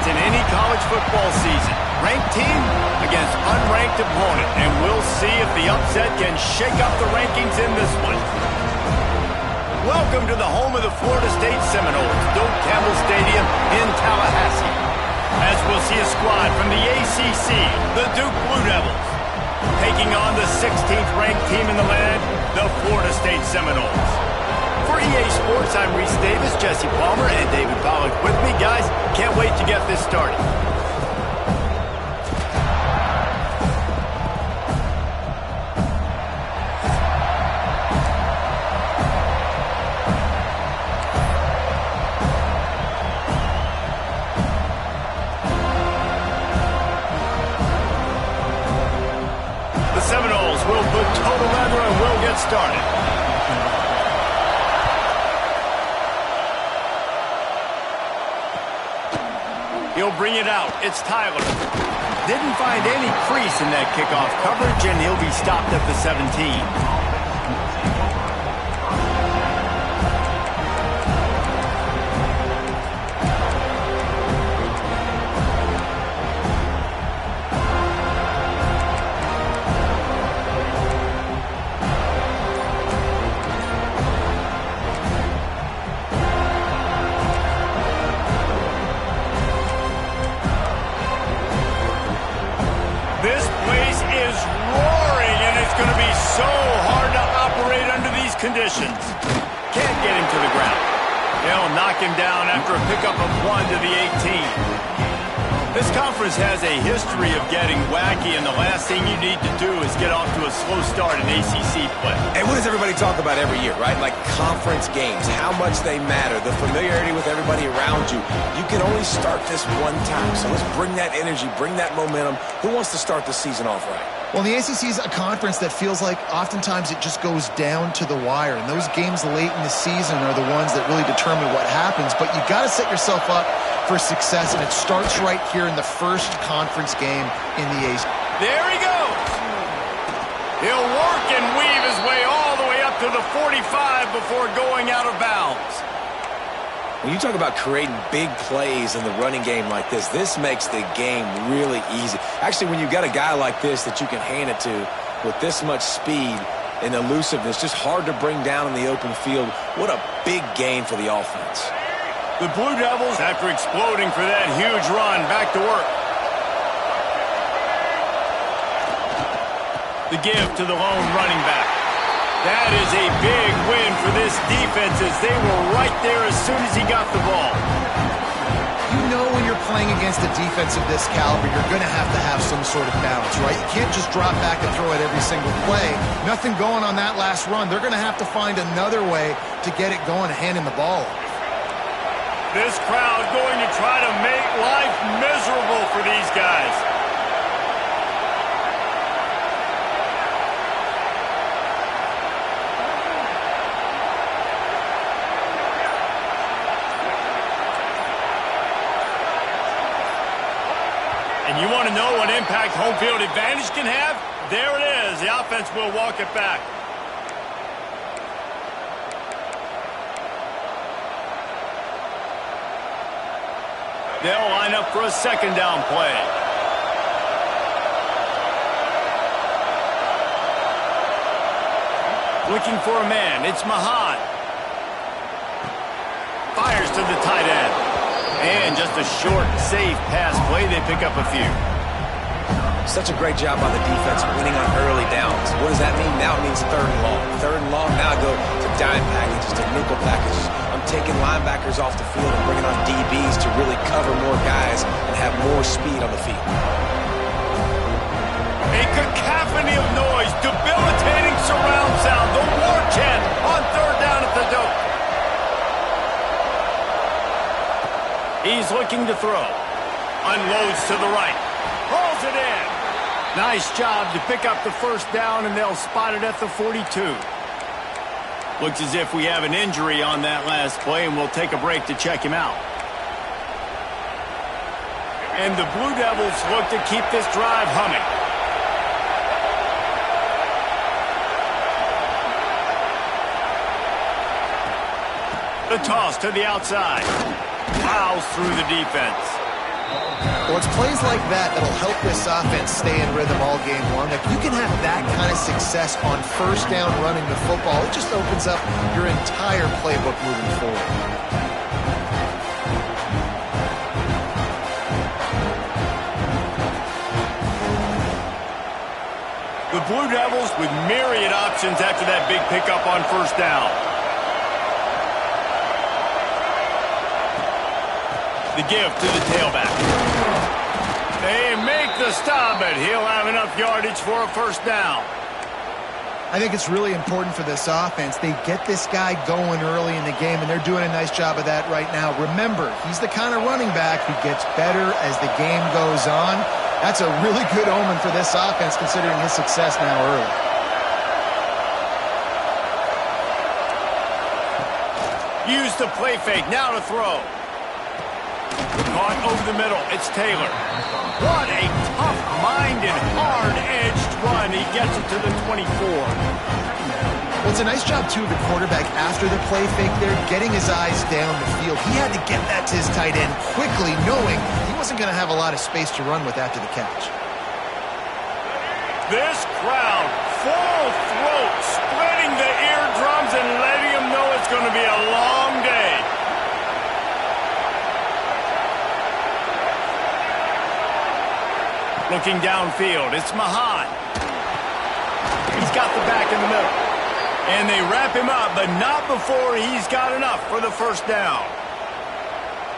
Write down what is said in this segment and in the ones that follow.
in any college football season. Ranked team against unranked opponent, and we'll see if the upset can shake up the rankings in this one. Welcome to the home of the Florida State Seminoles, Doak Campbell Stadium in Tallahassee. As we'll see a squad from the ACC, the Duke Blue Devils, taking on the 16th ranked team in the land, the Florida State Seminoles. For EA Sports, I'm Reese Davis, Jesse Palmer, and David Pollack with me. Guys, can't wait to get this started. The Seminoles will put total leather and we'll get started. He'll bring it out. It's Tyler. Didn't find any crease in that kickoff coverage, and he'll be stopped at the 17. This place is roaring, and it's going to be so hard to operate under these conditions. Can't get him to the ground. They'll knock him down after a pickup of 1 to the 18. This conference has a history of getting wacky, and the last thing you need to do is get off to a slow start in ACC play. And what does everybody talk about every year, right? Like conference games, how much they matter, the familiarity with everybody around you. You can only start this one time, so let's bring that energy, bring that momentum. Who wants to start the season off right? Well, the ACC is a conference that feels like oftentimes it just goes down to the wire, and those games late in the season are the ones that really determine what happens. But you've got to set yourself up for success, and it starts right here in the first conference game in the ACC. There he goes. He'll work and weave his way all the way up to the 45 before going out of bounds. When you talk about creating big plays in the running game like this makes the game really easy. Actually, when you've got a guy like this that you can hand it to with this much speed and elusiveness, just hard to bring down in the open field, what a big gain for the offense. The Blue Devils, after exploding for that huge run, back to work. The give to the lone running back. That is a big win for this defense, as they were right there as soon as he got the ball. You know when you're playing against a defense of this caliber, you're going to have some sort of balance, right? You can't just drop back and throw it every single play. Nothing going on that last run. They're going to have to find another way to get it going and hand him the ball. This crowd going to try to make life miserable for these guys. And you want to know what impact home field advantage can have? There it is. The offense will walk it back. They'll line up for a second down play. Looking for a man. It's Mahan. Fires to the tight end. And just a short, safe pass play. They pick up a few. Such a great job by the defense winning on early downs. What does that mean? Now it means third and long. Third and long, now I go to dime packages, to nickel packages. I'm taking linebackers off the field and bringing on DBs to really cover more guys and have more speed on the field. A cacophony of noise, debilitating surround sound, the war chant on third down at the Doak. He's looking to throw. Unloads to the right. Hauls it in. Nice job to pick up the first down, and they'll spot it at the 42. Looks as if we have an injury on that last play, and we'll take a break to check him out. And the Blue Devils look to keep this drive humming. The toss to the outside. Plows through the defense. Well, it's plays like that that'll help this offense stay in rhythm all game long. If you can have that kind of success on first down running the football, it just opens up your entire playbook moving forward. The Blue Devils with myriad options after that big pickup on first down. The give to the tailback. They make the stop, but he'll have enough yardage for a first down. I think it's really important for this offense. They get this guy going early in the game, and they're doing a nice job of that right now. Remember, he's the kind of running back who gets better as the game goes on. That's a really good omen for this offense, considering his success now early. Use the play fake, now to throw. Caught over the middle, it's Taylor. What a tough-minded, hard-edged run. He gets it to the 24. Well, it's a nice job, too, of the quarterback after the play fake there, getting his eyes down the field. He had to get that to his tight end quickly, knowing he wasn't going to have a lot of space to run with after the catch. This crowd, full throat, splitting the eardrums and letting them know it's going to be a long day. Looking downfield, it's Mahan. He's got the back in the middle. And they wrap him up, but not before he's got enough for the first down.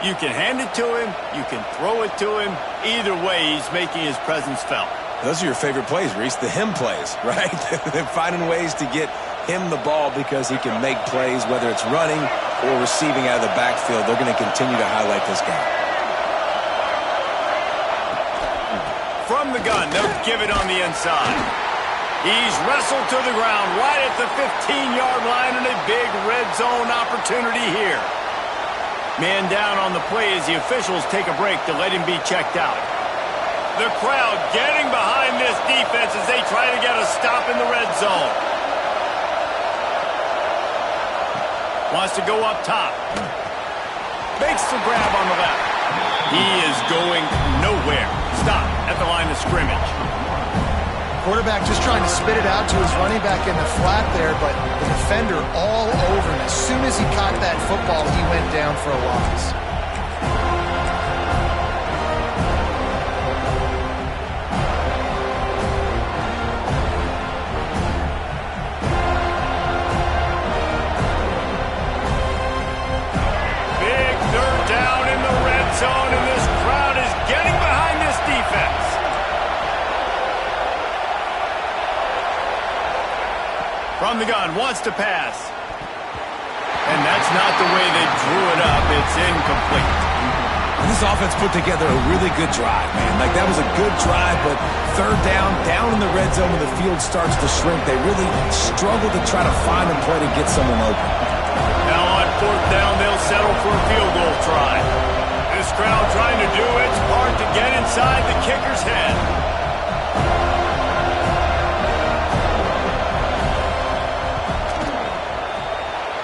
You can hand it to him, you can throw it to him. Either way, he's making his presence felt. Those are your favorite plays, Reese, the him plays, right? They're finding ways to get him the ball because he can make plays, whether it's running or receiving out of the backfield. They're going to continue to highlight this guy. From the gun, they'll give it on the inside. He's wrestled to the ground right at the 15-yard line, and a big red zone opportunity here. Man down on the play as the officials take a break to let him be checked out. The crowd getting behind this defense as they try to get a stop in the red zone. Wants to go up top. Makes the grab on the left. He is going nowhere. Stop at the line of scrimmage. Quarterback just trying to spit it out to his running back in the flat there, but the defender all over him. As soon as he caught that football, he went down for a loss. Big third down in the red zone, and this crowd is getting behind this defense. From the gun, wants to pass. And that's not the way they drew it up. It's incomplete. This offense put together a really good drive, man. Like, that was a good drive, but third down in the red zone when the field starts to shrink, they really struggle to try to find a play to get someone open. Now on fourth down, they'll settle for a field goal try. This crowd trying to do its part to get inside the kicker's head.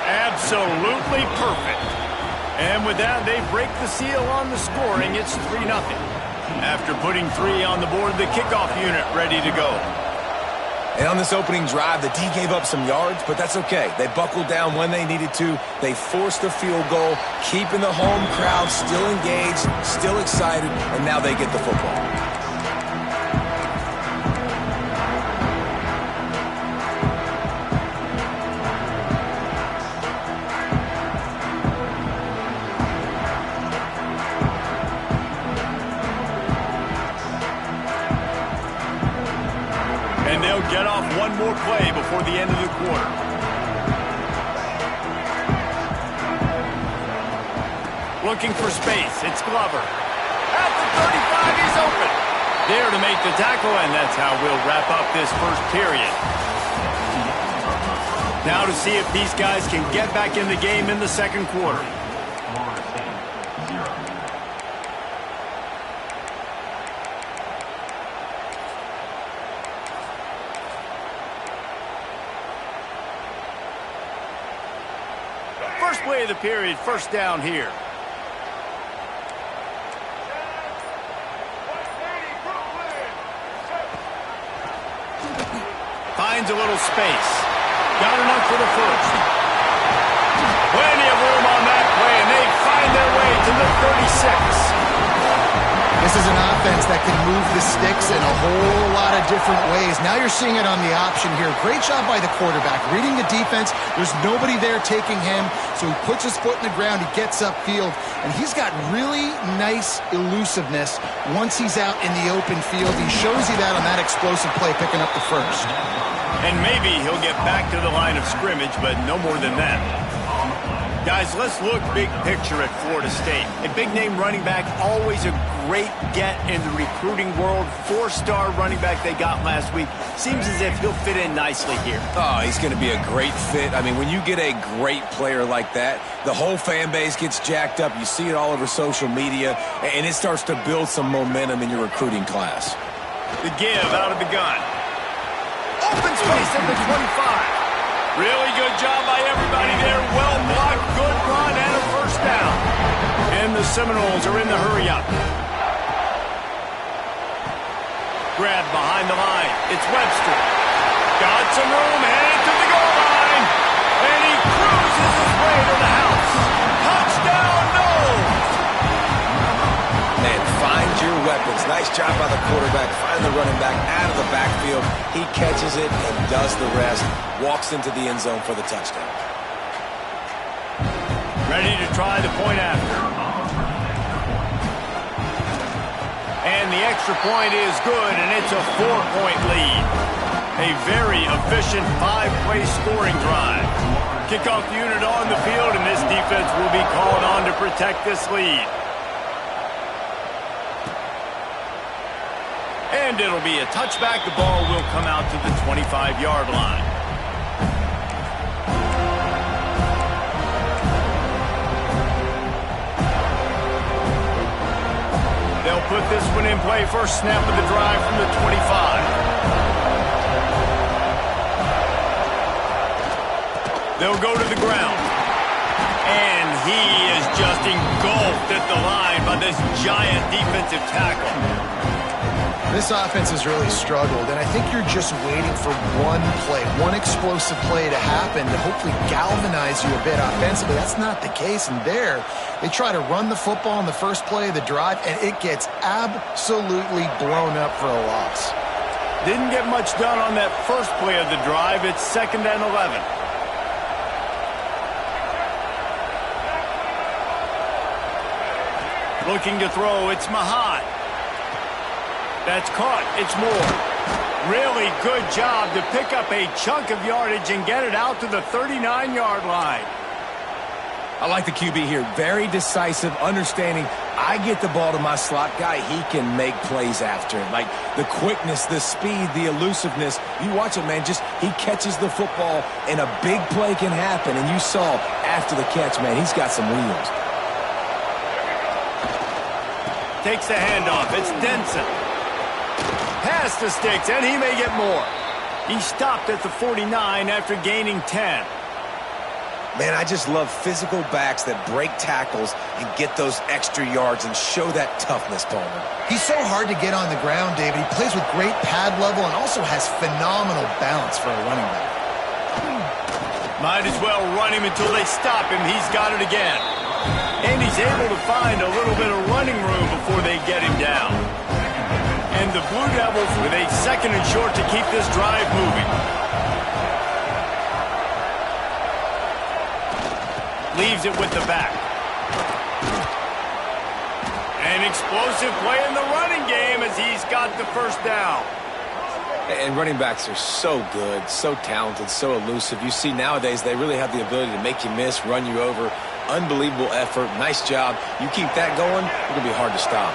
Absolutely perfect. And with that, they break the seal on the scoring. It's 3-0. After putting 3 on the board, the kickoff unit ready to go. And on this opening drive, the D gave up some yards, but that's okay. They buckled down when they needed to. They forced a field goal, keeping the home crowd still engaged, still excited, and now they get the football. And they'll get off one more play before the end of the quarter. Looking for space. It's Glover. At the 35, he's open. There to make the tackle, and that's how we'll wrap up this first period. Now to see if these guys can get back in the game in the second quarter. First play of the period, first down here. finds a little space. Got enough for the first. Plenty of room on that play, and they find their way to the 36. This is an offense that can move the sticks in a whole lot of different ways. Now you're seeing it on the option here. Great job by the quarterback. Reading the defense, there's nobody there taking him, so he puts his foot in the ground, he gets upfield, and he's got really nice elusiveness once he's out in the open field. He shows you that on that explosive play, picking up the first. And maybe he'll get back to the line of scrimmage, but no more than that. Guys, let's look big picture at Florida State. A big-name running back, always a great get in the recruiting world. 4-star running back they got last week. Seems as if he'll fit in nicely here. Oh, he's going to be a great fit. I mean, when you get a great player like that, the whole fan base gets jacked up. You see it all over social media, and it starts to build some momentum in your recruiting class. The give out of the gun. Open space at the 25. Really good job by everybody there. Well blocked, good run, and a first down. And the Seminoles are in the hurry-up. Grab behind the line. It's Webster. Got some room, headed to the goal line. And he cruises his way to the house. Touchdown, Noles! Man, find your weapons. Nice job by the quarterback. Find the running back out of the backfield. He catches it and does the rest. Walks into the end zone for the touchdown. Ready to try the point after. And the extra point is good, and it's a 4-point lead. A very efficient 5-play scoring drive. Kickoff unit on the field, and this defense will be called on to protect this lead. And it'll be a touchback. The ball will come out to the 25-yard line. They'll put this one in play. First snap of the drive from the 25. They'll go to the ground. And he is just engulfed at the line by this giant defensive tackle. This offense has really struggled, and I think you're just waiting for one play, one explosive play to happen to hopefully galvanize you a bit offensively. That's not the case, and there they try to run the football in the first play of the drive, and it gets absolutely blown up for a loss. Didn't get much done on that first play of the drive. It's 2nd and 11. Looking to throw, it's Mahat. That's caught. It's Moore. Really good job to pick up a chunk of yardage and get it out to the 39-yard line. I like the QB here. Very decisive, understanding. I get the ball to my slot guy. He can make plays after it. Like the quickness, the speed, the elusiveness. You watch it, man. Just he catches the football, and a big play can happen. And you saw after the catch, man, he's got some wheels. Takes the handoff. It's Denson. Pass the sticks, and he may get more. He stopped at the 49 after gaining 10. Man, I just love physical backs that break tackles and get those extra yards and show that toughness, Palmer. He's so hard to get on the ground, David. He plays with great pad level and also has phenomenal balance for a running back. Might as well run him until they stop him. He's got it again. And he's able to find a little bit of running room before they get him down. And the Blue Devils with a 2nd and short to keep this drive moving. Leaves it with the back. An explosive play in the running game as he's got the first down. And running backs are so good, so talented, so elusive. You see nowadays they really have the ability to make you miss, run you over. Unbelievable effort. Nice job. You keep that going, it's going to be hard to stop.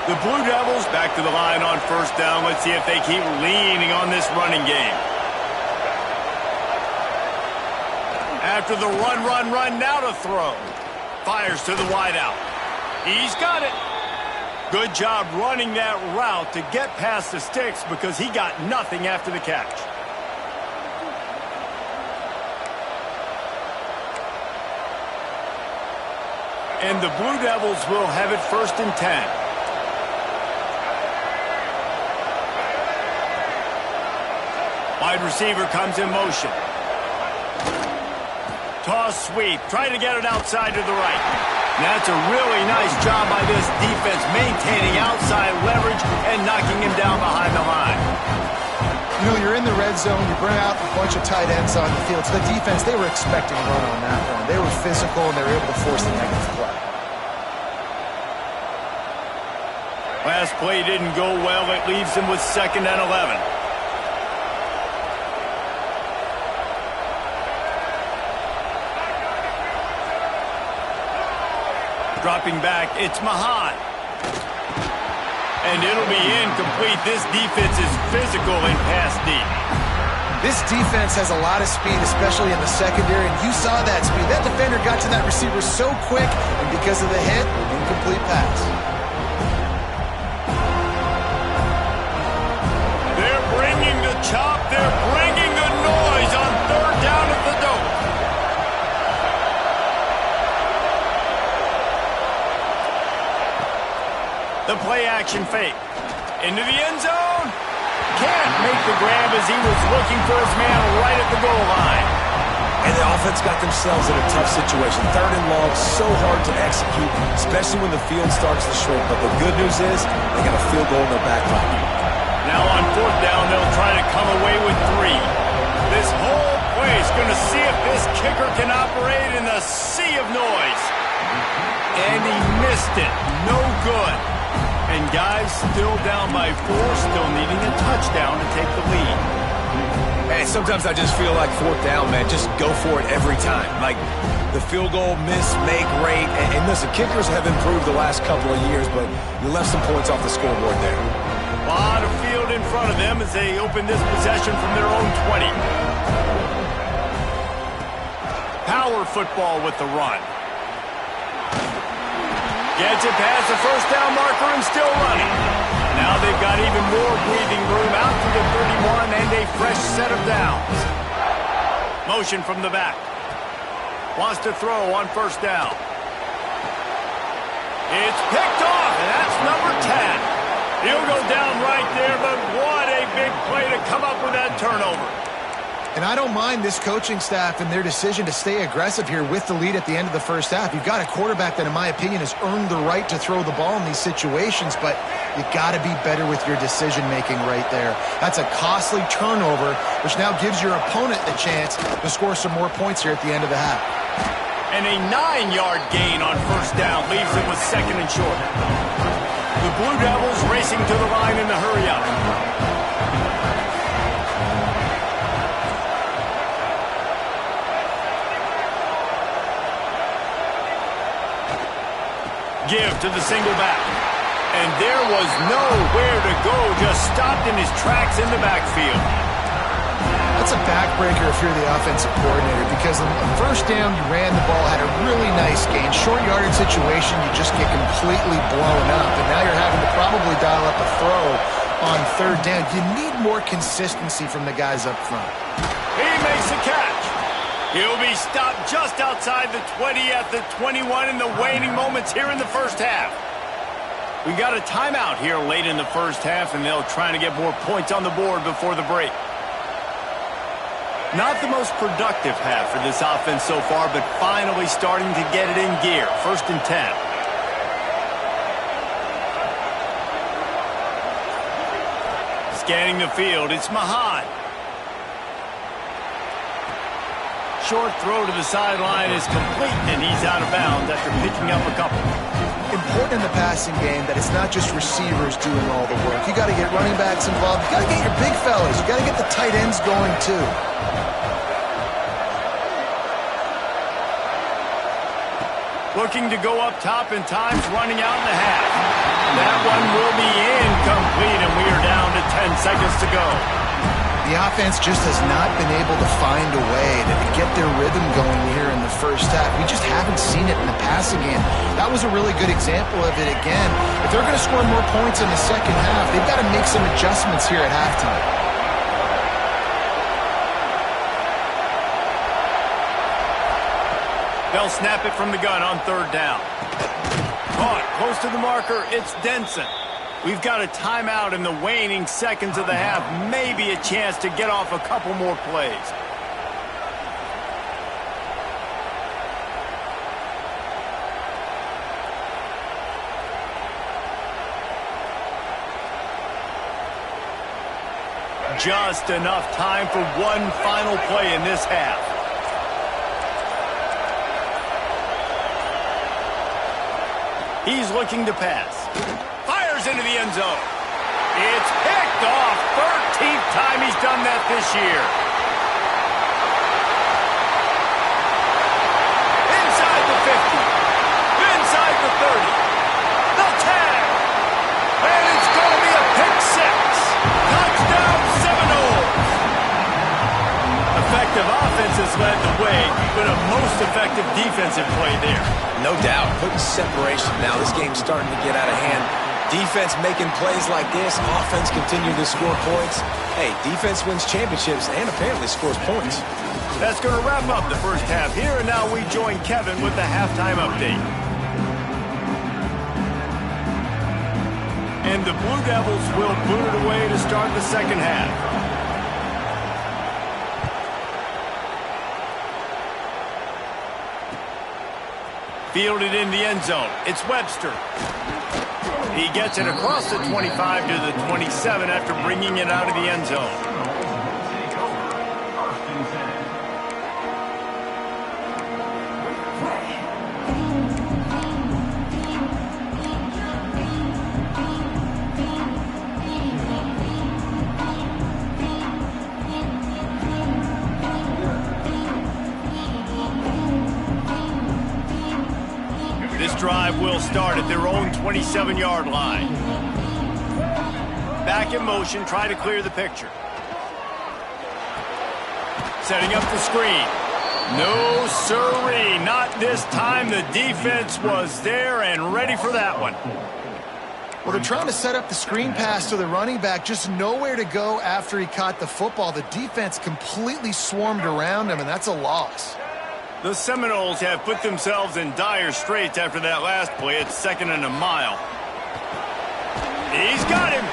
The Blue Devils back to the line on first down. Let's see if they keep leaning on this running game. After the run, now to throw. Fires to the wideout. He's got it. Good job running that route to get past the sticks because he got nothing after the catch. And the Blue Devils will have it 1st and 10. Wide receiver comes in motion. Toss sweep. Trying to get it outside to the right. That's a really nice job by this defense maintaining outside leverage and knocking him down behind the line. You know, you're in the red zone, you bring out a bunch of tight ends on the field. So the defense, they were expecting a run on that one. They were physical, and they were able to force the negative play. Last play didn't go well. It leaves him with 2nd and 11. Dropping back, it's Mahan. And it'll be incomplete. This defense is physical and pass deep. This defense has a lot of speed, especially in the secondary, and you saw that speed. That defender got to that receiver so quick, and because of the hit, incomplete pass. They're bringing the chop. They're bringing the noise on 3rd down at the dope. The play-action fake. Into the end zone. Can't make the grab as he was looking for his man right at the goal line. And the offense got themselves in a tough situation. 3rd and long, so hard to execute, especially when the field starts to shrink. But the good news is they got a field goal in their back pocket. Now on 4th down, they'll try to come away with 3. This whole play is going to see if this kicker can operate in the sea of noise. And he missed it. No good. And guys still down by 4, still needing a touchdown to take the lead. Hey, sometimes I just feel like 4th down, man. Just go for it every time. Like the field goal, miss, make, rate. And listen, kickers have improved the last couple of years, but you left some points off the scoreboard there. A lot of field in front of them as they open this possession from their own 20. Power football with the run. Gets it past the 1st down marker and still running. Now they've got even more breathing room out to the 31 and a fresh set of downs. Motion from the back. Wants to throw on 1st down. It's picked off, and that's number 10. He'll go down right there, but what a big play to come up with that turnover. And I don't mind this coaching staff and their decision to stay aggressive here with the lead at the end of the 1st half. You've got a quarterback that, in my opinion, has earned the right to throw the ball in these situations, but you got to be better with your decision-making right there. That's a costly turnover, which now gives your opponent the chance to score some more points here at the end of the half. And a 9-yard gain on 1st down leaves him with 2nd and short. The Blue Devils racing to the line in the hurry-up. Give to the single back. And there was nowhere to go, just stopped in his tracks in the backfield. That's a backbreaker if you're the offensive coordinator, because on 1st down, you ran the ball, had a really nice gain. Short yardage situation, you just get completely blown up. And now you're having to probably dial up a throw on 3rd down. You need more consistency from the guys up front. He makes the catch. He'll be stopped just outside the 20 at the 21 in the waning moments here in the 1st half. We got a timeout here late in the 1st half, and they'll try to get more points on the board before the break. Not the most productive half for this offense so far, but finally starting to get it in gear. 1st and 10. Scanning the field, it's Mahan. Short throw to the sideline is complete, and he's out of bounds after picking up a couple. Important in the passing game that it's not just receivers doing all the work. You got to get running backs involved. You got to get your big fellas. You got to get the tight ends going too. Looking to go up top, and time's running out in the half. That one will be incomplete, and we are down to 10 seconds to go. The offense just has not been able to find a way to get their rhythm going here in the 1st half. We just haven't seen it in the passing game. That was a really good example of it again. If they're going to score more points in the 2nd half, they've got to make some adjustments here at halftime. They'll snap it from the gun on 3rd down. Caught close to the marker. It's Denson. We've got a timeout in the waning seconds of the half. Maybe a chance to get off a couple more plays. Just enough time for one final play in this half. He's looking to pass. Fires into the end zone. It's picked off. 13th time he's done that this year. Inside the 50. Inside the 30. The tag. And it's going to be a pick six. Touchdown Seminoles. Effective offense has led the way, but a most effective defensive play there. No doubt, putting separation now. This game's starting to get out of hand. Defense making plays like this. Offense continue to score points. Hey, defense wins championships and apparently scores points. That's going to wrap up the first half here, and now we join Kevin with the halftime update. And the Blue Devils will boot it away to start the second half. Fielded in the end zone. It's Webster. He gets it across the 25 to the 27 after bringing it out of the end zone. Drive will start at their own 27-yard line. Back in motion, try to clear the picture. Setting up the screen. No siree, not this time. The defense was there and ready for that one. Well, they're trying to set up the screen pass to the running back, just nowhere to go after he caught the football. The defense completely swarmed around him, and that's a loss. The Seminoles have put themselves in dire straits after that last play. It's 2nd and a mile. He's got him.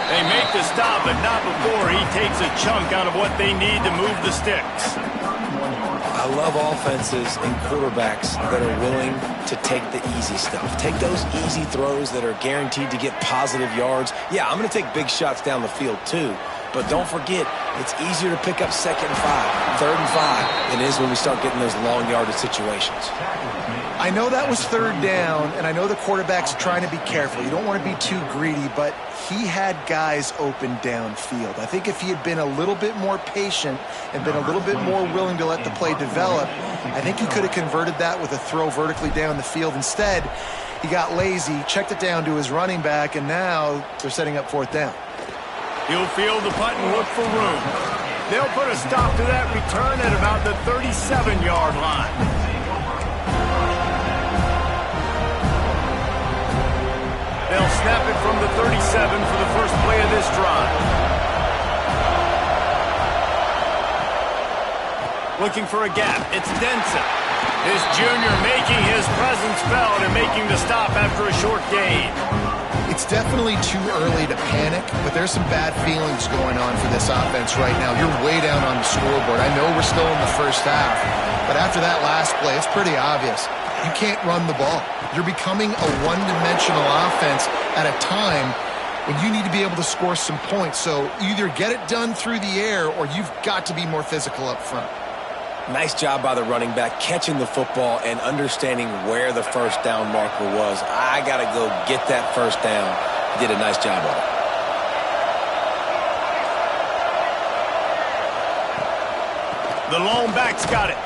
They make the stop, but not before he takes a chunk out of what they need to move the sticks. I love offenses and quarterbacks that are willing to take the easy stuff. Take those easy throws that are guaranteed to get positive yards. Yeah, I'm going to take big shots down the field too. But don't forget, it's easier to pick up 2nd and 5, 3rd and 5 than it is when we start getting those long yardage situations. I know that was 3rd down, and I know the quarterback's trying to be careful. You don't want to be too greedy, but he had guys open downfield. I think if he had been a little bit more patient and been a little bit more willing to let the play develop, I think he could have converted that with a throw vertically down the field. Instead, he got lazy, checked it down to his running back, and now they're setting up 4th down. He'll field the punt and look for room. They'll put a stop to that return at about the 37-yard line. They'll snap it from the 37 for the first play of this drive. Looking for a gap. It's Denson. This junior making his presence felt and making the stop after a short gain. It's definitely too early to panic, but there's some bad feelings going on for this offense right now. You're way down on the scoreboard. I know we're still in the first half, but after that last play, it's pretty obvious. You can't run the ball. You're becoming a one-dimensional offense at a time when you need to be able to score some points. So either get it done through the air or you've got to be more physical up front. Nice job by the running back catching the football and understanding where the first down marker was. I got to go get that first down. He did a nice job of it. The lone back's got it.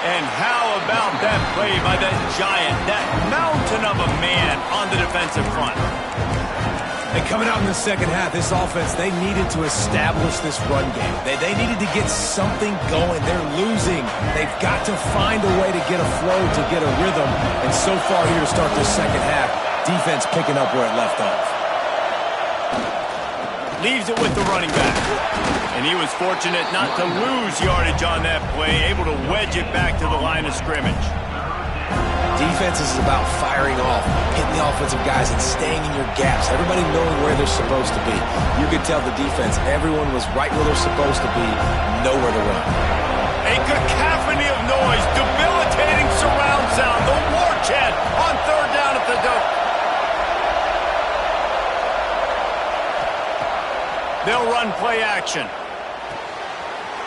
And how about that play by that giant, that mountain of a man on the defensive front? And coming out in the second half, this offense, they needed to establish this run game. They needed to get something going. They're losing. They've got to find a way to get a flow, to get a rhythm. And so far here to start this second half, defense picking up where it left off. Leaves it with the running back. And he was fortunate not to lose yardage on that play, able to wedge it back to the line of scrimmage. defense is about firing off, hitting the offensive guys, and staying in your gaps. Everybody knowing where they're supposed to be. You could tell the defense, everyone was right where they're supposed to be, nowhere to run. A cacophony of noise, debilitating surround sound, the war chant on third down at the dope. They'll run play action.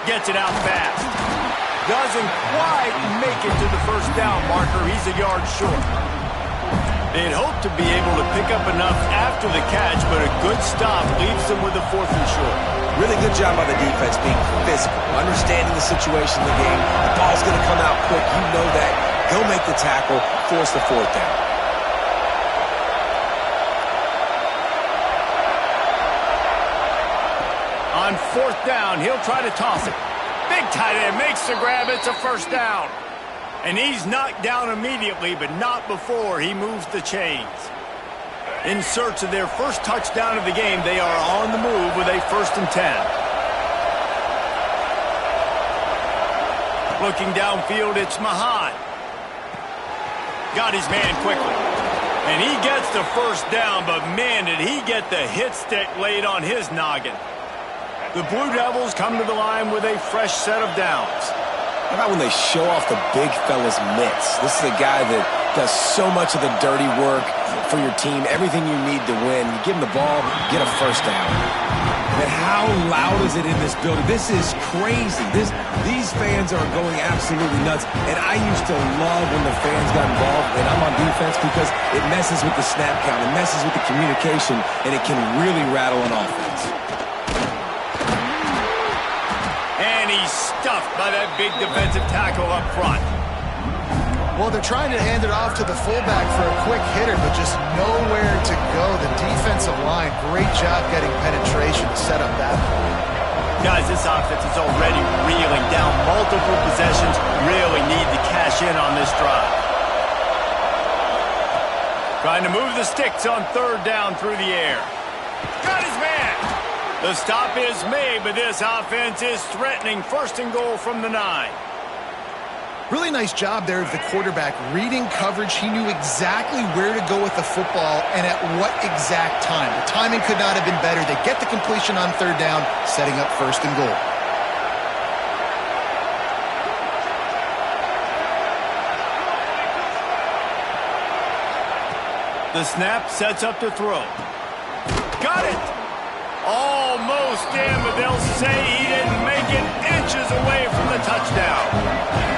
Gets it out fast. Doesn't quite make it to the first down marker. He's a yard short. They'd hoped to be able to pick up enough after the catch, but a good stop leaves them with a 4th and short. Really good job by the defense being physical, understanding the situation in the game. The ball's going to come out quick. You know that. Go make the tackle, force the 4th down. On 4th down, he'll try to toss it. Big tight end makes the grab. It's a first down. And he's knocked down immediately, but not before he moves the chains. In search of their first touchdown of the game, they are on the move with a 1st and 10. Looking downfield, it's Mahan. Got his man quickly. And he gets the first down, but man, did he get the hit stick laid on his noggin. The Blue Devils come to the line with a fresh set of downs. How about when they show off the big fella's mitts? This is a guy that does so much of the dirty work for your team, everything you need to win. You give him the ball, get a first down. And how loud is it in this building? This is crazy. These fans are going absolutely nuts. And I used to love when the fans got involved, and I'm on defense, because it messes with the snap count, it messes with the communication, and it can really rattle an offense. Stuffed by that big defensive tackle up front. Well, they're trying to hand it off to the fullback for a quick hitter, but just nowhere to go. The defensive line, great job getting penetration to set up that play. Guys, this offense is already reeling down multiple possessions. Really need to cash in on this drive. Trying to move the sticks on 3rd down through the air. Got his man. The stop is made, but this offense is threatening 1st and goal from the 9. Really nice job there of the quarterback. Reading coverage, he knew exactly where to go with the football and at what exact time. The timing could not have been better. They get the completion on 3rd down, setting up 1st and goal. The snap sets up to throw. Got it! Almost in, but they'll say he didn't make it, inches away from the touchdown.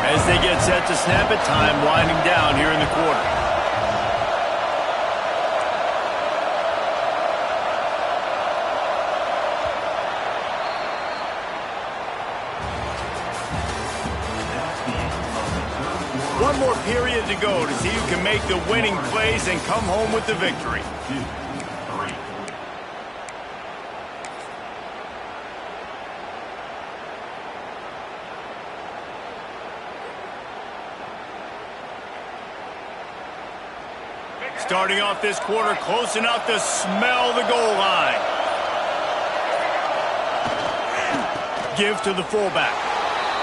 As they get set to snap it, time winding down here in the quarter. One more period to go to see who can make the winning plays and come home with the victory. Starting off this quarter close enough to smell the goal line. Give to the fullback.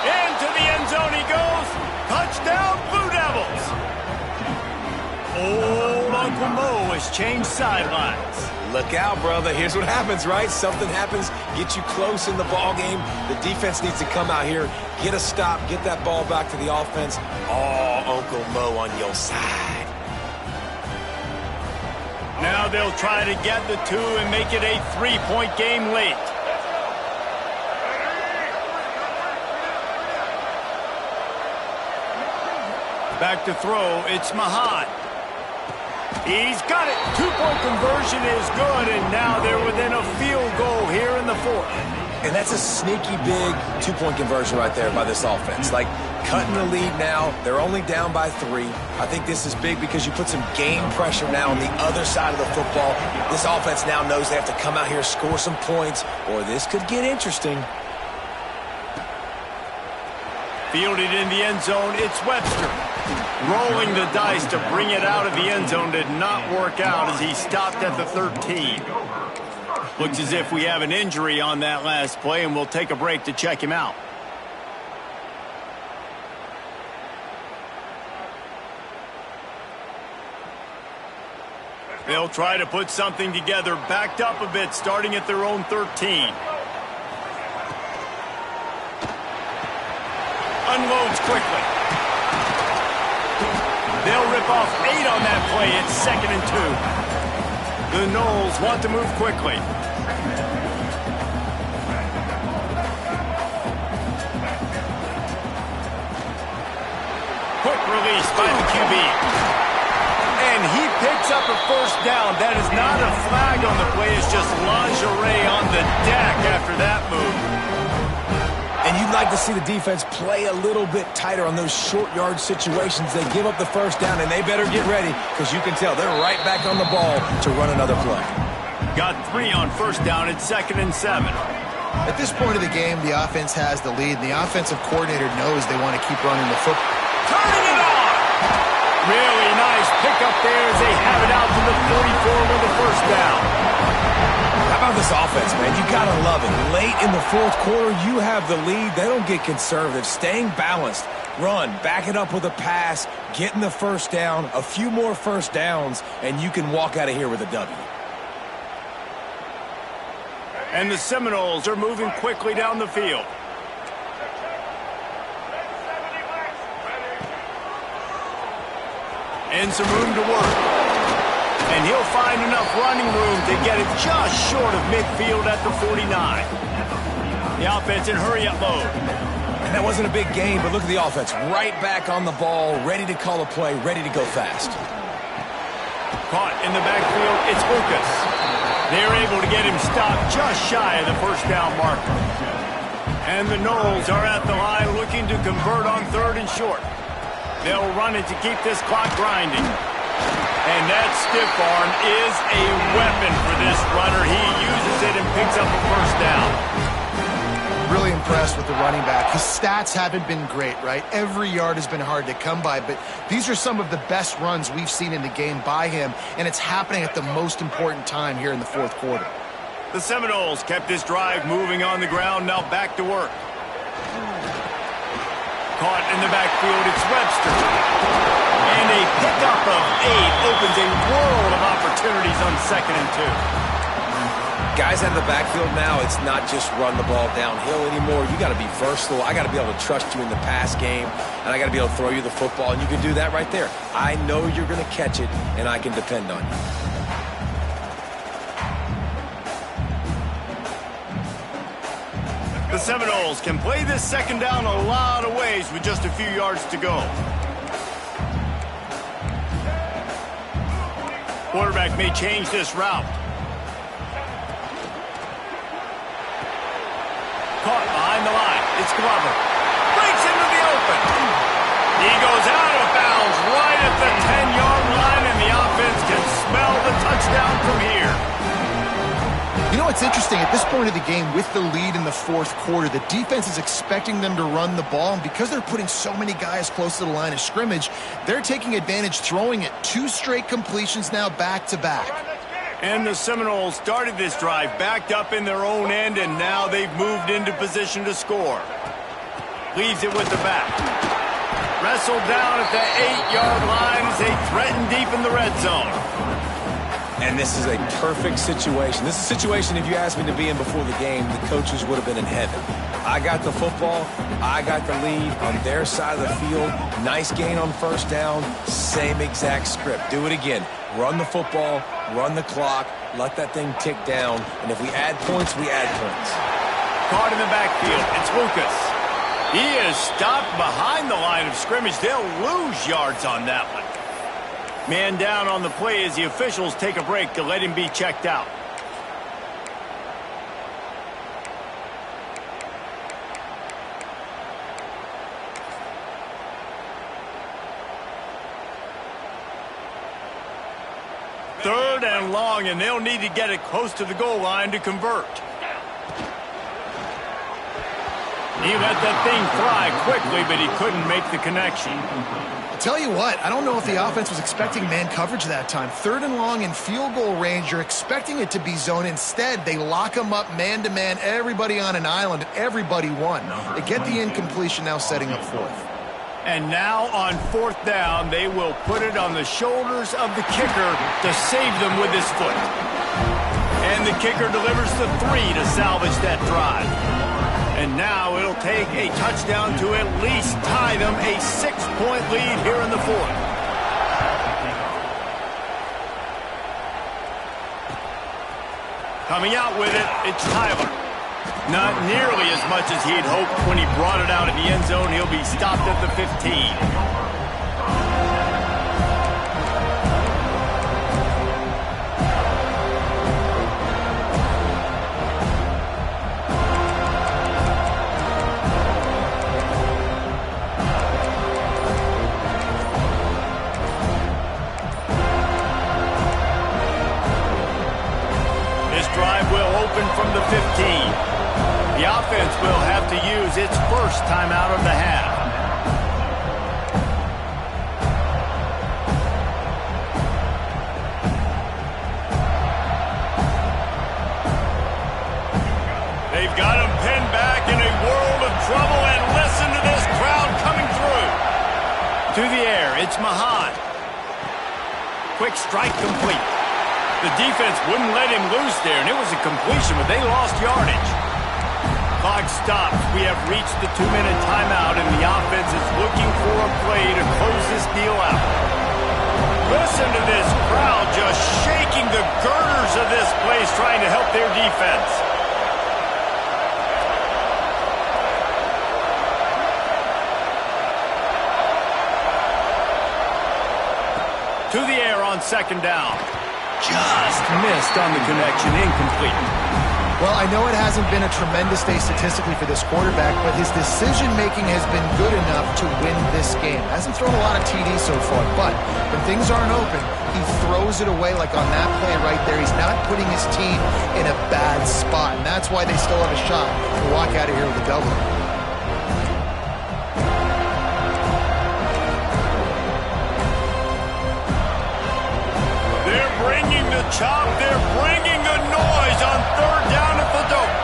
Into the end zone he goes. Touchdown, Blue Devils. Old Uncle Mo has changed sidelines. Look out, brother. Here's what happens, right? Something happens, get you close in the ball game. The defense needs to come out here, get a stop, get that ball back to the offense. Oh, Uncle Mo on your side. Now they'll try to get the 2 and make it a 3-point game late. Back to throw, it's Mahan. He's got it. 2-point conversion is good, and now they're within a field goal here in the 4th. And that's a sneaky big 2-point conversion right there by this offense. Like, cutting the lead now. They're only down by 3. I think this is big because you put some game pressure now on the other side of the football. This offense now knows they have to come out here, score some points, or this could get interesting. Fielded in the end zone, it's Webster. Rolling the dice to bring it out of the end zone did not work out as he stopped at the 13. Looks as if we have an injury on that last play, and we'll take a break to check him out. They'll try to put something together, backed up a bit, starting at their own 13. Unloads quickly. They'll rip off 8 on that play. It's 2nd and 2. The Noles want to move quickly. Quick release by the QB. And he picks up a first down. That is not a flag on the play. It's just lingerie on the deck after that move. And you'd like to see the defense play a little bit tighter on those short yard situations. They give up the first down, and they better get ready because you can tell they're right back on the ball to run another play. Got 3 on first down. It's 2nd and 7. At this point of the game, the offense has the lead, and the offensive coordinator knows they want to keep running the football. Turning it on! Really nice pickup there as they have it out to the 44 with the first down. How about this offense, man? You got to love it. Late in the fourth quarter, you have the lead. They don't get conservative. Staying balanced. Run. Back it up with a pass. Getting the first down. A few more first downs, and you can walk out of here with a W. And the Seminoles are moving quickly down the field. And some room to work. And he'll find enough running room to get it just short of midfield at the 49. The offense in hurry-up mode. And that wasn't a big game, but look at the offense. Right back on the ball, ready to call a play, ready to go fast. Caught in the backfield, it's Lucas. They're able to get him stopped just shy of the first down marker. And the Noles are at the line looking to convert on 3rd and short. They'll run it to keep this clock grinding. And that stiff arm is a weapon for this runner. He uses it and picks up a first down. Really impressed with the running back. His stats haven't been great, right? Every yard has been hard to come by, but these are some of the best runs we've seen in the game by him, and it's happening at the most important time here in the fourth quarter. The Seminoles kept this drive moving on the ground, now back to work. Caught in the backfield, it's Webster. And a pickup of 8 opens a world of opportunities on 2nd and 2. Guys out of the backfield now, it's not just run the ball downhill anymore. You got to be versatile. I got to be able to trust you in the pass game, and I got to be able to throw you the football, and you can do that right there. I know you're going to catch it, and I can depend on you. The Seminoles can play this second down a lot of ways with just a few yards to go. Quarterback may change this route. Caught behind the line. It's Glover. Breaks into the open. He goes out of bounds right at the 10-yard line, and the offense can smell the touchdown from here. You know what's interesting? At this point of the game, with the lead in the fourth quarter, the defense is expecting them to run the ball, and because they're putting so many guys close to the line of scrimmage, they're taking advantage, throwing it 2 straight completions now back-to-back. And the Seminoles started this drive backed up in their own end, and now they've moved into position to score. Leaves it with the back. Wrestled down at the 8-yard line as they threaten deep in the red zone. And this is a perfect situation. This is a situation, if you asked me to be in before the game, the coaches would have been in heaven. I got the football. I got the lead on their side of the field. Nice gain on first down. Same exact script. Do it again. Run the football, run the clock, let that thing tick down. And if we add points, we add points. Caught in the backfield. It's Lucas. He is stopped behind the line of scrimmage. They'll lose yards on that one. Man down on the play as the officials take a break to let him be checked out. Third and long, and they'll need to get it close to the goal line to convert. He let that thing fly quickly, but he couldn't make the connection. Tell you what, I don't know if the offense was expecting man coverage that time. Third and long in field goal range, you're expecting it to be zone. Instead, they lock them up man-to-man, everybody on an island, everybody won. They get the incompletion now setting up fourth. And now on 4th down, they will put it on the shoulders of the kicker to save them with his foot. And the kicker delivers the 3 to salvage that drive. And now it'll take a touchdown to at least tie them a 6-point lead here in the 4th. Coming out with it, it's Tyler. Not nearly as much as he'd hoped when he brought it out in the end zone. He'll be stopped at the 15. From the 15. The offense will have to use its first timeout of the half. They've got him pinned back in a world of trouble, and listen to this crowd coming through. To the air, it's Mahan. Quick strike complete. The defense wouldn't let him loose there, and it was a completion, but they lost yardage. Clock stops. We have reached the 2-minute timeout, and the offense is looking for a play to close this deal out. Listen to this crowd just shaking the girders of this place, trying to help their defense. To the air on 2nd down. Just missed on the connection, incomplete. Well, I know it hasn't been a tremendous day statistically for this quarterback, but his decision-making has been good enough to win this game. Hasn't thrown a lot of TDs so far, but when things aren't open, he throws it away like on that play right there. He's not putting his team in a bad spot, and that's why they still have a shot to walk out of here with a double. Chop, they're bringing the noise on 3rd down at the dope.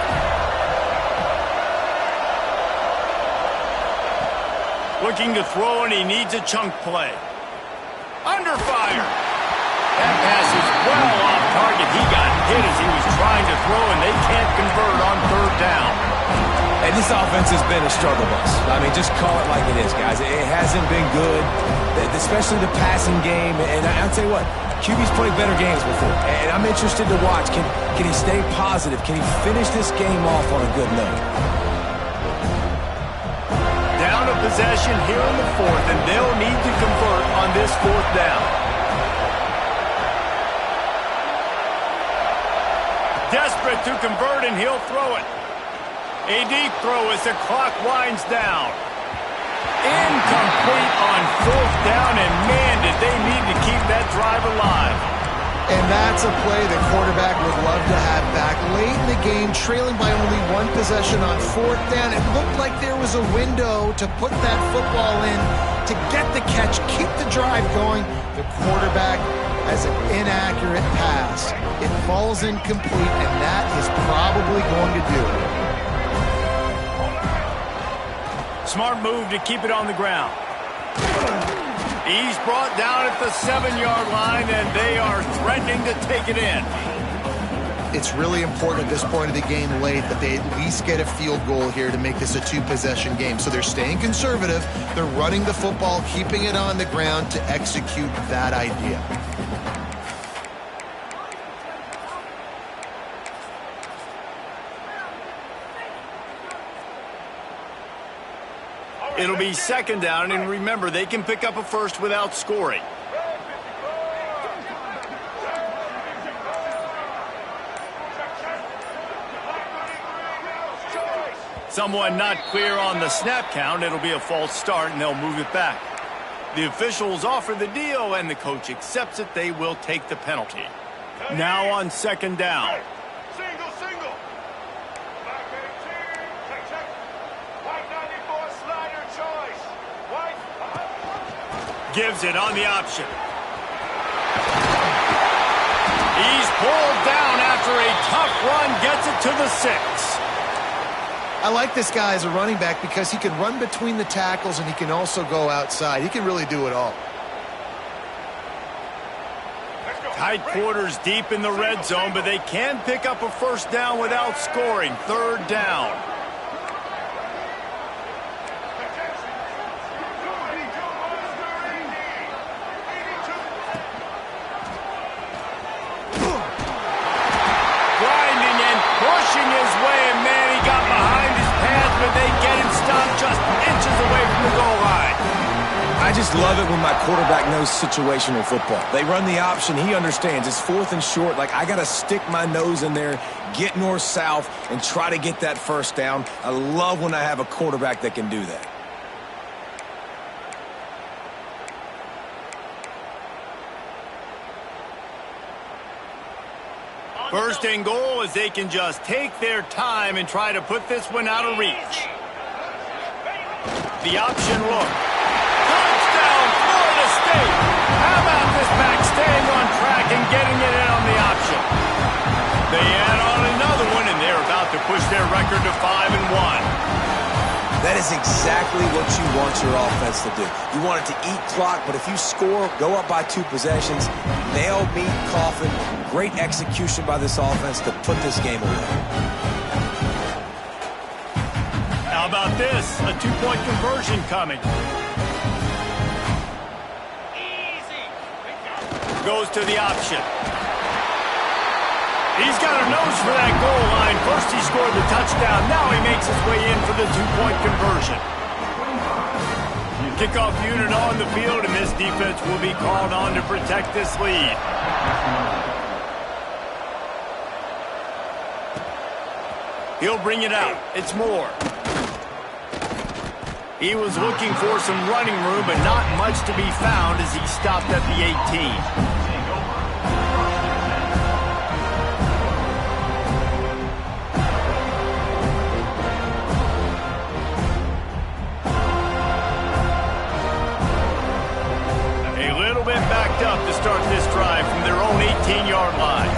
Looking to throw, and he needs a chunk play. Under fire. That pass is well off target. He got hit as he was trying to throw, and they can't convert on 3rd down. And this offense has been a struggle bus. I mean, just call it like it is, guys. It hasn't been good, especially the passing game. And I'll tell you what, QB's played better games before, and I'm interested to watch. Can he stay positive? Can he finish this game off on a good note? Down a possession here in the 4th, and they'll need to convert on this 4th down. Desperate to convert, and he'll throw it. A deep throw as the clock winds down. Incomplete on 4th down, and man, did they need to keep that drive alive. And that's a play the quarterback would love to have back. Late in the game, trailing by only 1 possession on 4th down, it looked like there was a window to put that football in, to get the catch, keep the drive going. The quarterback has an inaccurate pass. It falls incomplete, and that is probably going to do it. Smart move to keep it on the ground. He's brought down at the 7-yard line, and they are threatening to take it in. It's really important at this point of the game late that they at least get a field goal here to make this a 2-possession game. So they're staying conservative. They're running the football, keeping it on the ground to execute that idea. It'll be 2nd down, and remember, they can pick up a first without scoring. Someone not clear on the snap count. It'll be a false start, and they'll move it back. The officials offer the deal, and the coach accepts it. They will take the penalty. Now on 2nd down. Single. Back 18. Check. White 94 slider choice. White. Gives it on the option. He's pulled down after a tough run. Gets it to the 6. I like this guy as a running back because he can run between the tackles and he can also go outside. He can really do it all. Tight quarters deep in the red zone, but they can pick up a first down without scoring. Third down. Grinding and pushing his way, and man, he got behind his pads, but they get him stopped just inches away from the goal line. I just love it when my quarterback knows situational football. They run the option. He understands. It's 4th and short. Like, I got to stick my nose in there, get north-south, and try to get that first down. I love when I have a quarterback that can do that. First and goal as they can just take their time and try to put this one out of reach. The option look. Touchdown, Florida State. How about this back staying on track and getting it in on the option? They add on another one, and they're about to push their record to 5-1. That is exactly what you want your offense to do. You want it to eat clock, but if you score, go up by 2 possessions, nail, meet, coffin. Great execution by this offense to put this game away. How about this? A 2-point conversion coming. Goes to the option. He's got a nose for that goal line. First he scored the touchdown. Now he makes his way in for the 2-point conversion. Kickoff unit on the field, and this defense will be called on to protect this lead. He'll bring it out. It's Moore. He was looking for some running room, but not much to be found as he stopped at the 18. Backed up to start this drive from their own 18-yard line.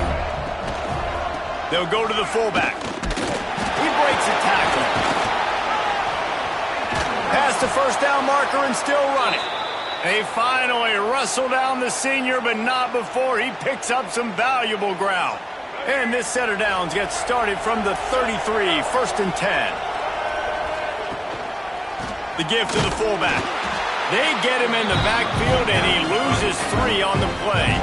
They'll go to the fullback. He breaks a tackle. Past the first down marker and still running. They finally wrestle down the senior, but not before he picks up some valuable ground. And this set of downs gets started from the 33, 1st and 10. The give to the fullback. They get him in the backfield, and he loses 3 on the play.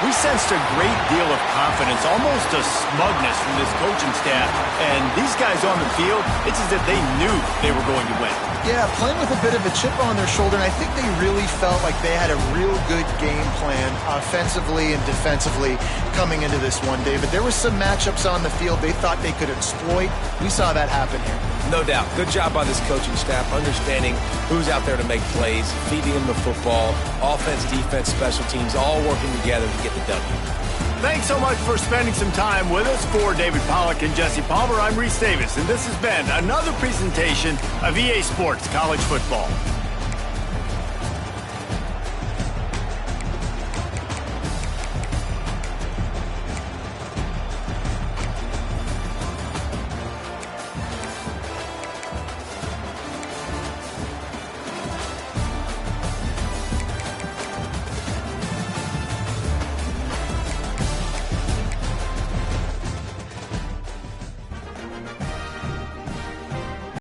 We sensed a great deal of confidence, almost a smugness from this coaching staff. And these guys on the field, it's as if they knew they were going to win. Yeah, playing with a bit of a chip on their shoulder, and I think they really felt like they had a real good game plan offensively and defensively coming into this one, David. There were some matchups on the field they thought they could exploit. We saw that happen here. No doubt. Good job by this coaching staff, understanding who's out there to make plays, feeding them the football, offense, defense, special teams, all working together to get the W. Thanks so much for spending some time with us. For David Pollack and Jesse Palmer, I'm Reese Davis, and this has been another presentation of EA Sports College Football.